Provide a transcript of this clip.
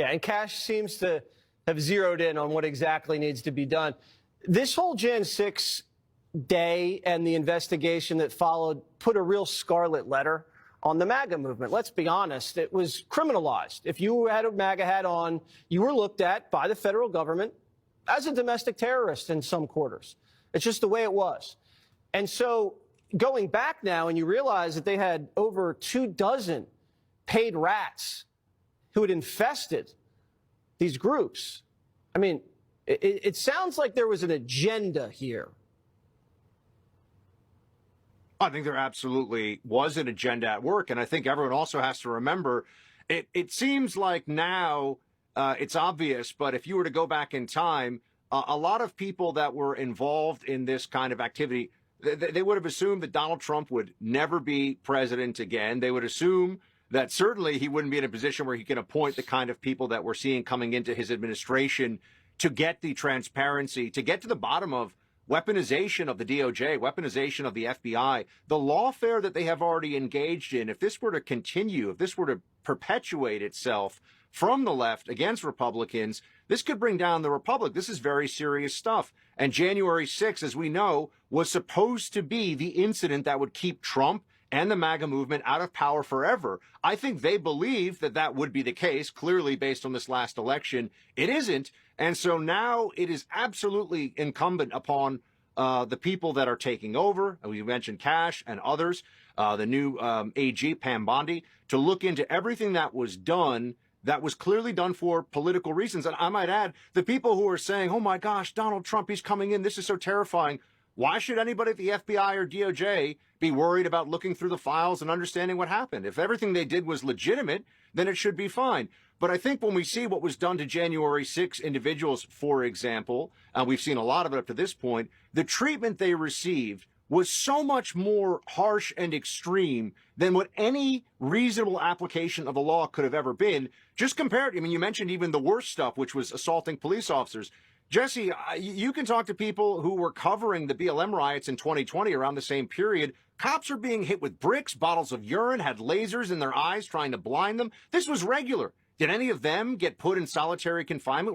Yeah, and Cash seems to have zeroed in on what exactly needs to be done. This whole Jan 6 day and the investigation that followed put a real scarlet letter on the MAGA movement. Let's be honest, it was criminalized. If you had a MAGA hat on, you were looked at by the federal government as a domestic terrorist in some quarters. It's just the way it was. And so going back now, and you realize that they had over 24 paid rats who had infested these groups. I mean, it sounds like there was an agenda here. I think there absolutely was an agenda at work. And I think everyone also has to remember, it seems like now it's obvious, but if you were to go back in time, a lot of people that were involved in this kind of activity, they would have assumed that Donald Trump would never be president again. They would assume that certainly he wouldn't be in a position where he can appoint the kind of people that we're seeing coming into his administration to get the transparency, to get to the bottom of weaponization of the DOJ, weaponization of the FBI, the lawfare that they have already engaged in. If this were to continue, if this were to perpetuate itself from the left against Republicans, this could bring down the republic. This is very serious stuff. And January 6th, as we know, was supposed to be the incident that would keep Trump and the MAGA movement out of power forever. I think they believe that that would be the case. Clearly, based on this last election, it isn't. And so now it is absolutely incumbent upon the people that are taking over, we mentioned Cash and others, the new AG, Pam Bondi, to look into everything that was done that was clearly done for political reasons. And I might add, the people who are saying, oh my gosh, Donald Trump, he's coming in, this is so terrifying. Why should anybody at the FBI or DOJ be worried about looking through the files and understanding what happened? If everything they did was legitimate, then it should be fine. But I think when we see what was done to January 6 individuals, for example, and we've seen a lot of it up to this point, the treatment they received was so much more harsh and extreme than what any reasonable application of the law could have ever been. Just compared, I mean, you mentioned even the worst stuff, which was assaulting police officers. Jesse, you can talk to people who were covering the BLM riots in 2020 around the same period. Cops are being hit with bricks, bottles of urine, had lasers in their eyes trying to blind them. This was regular. Did any of them get put in solitary confinement?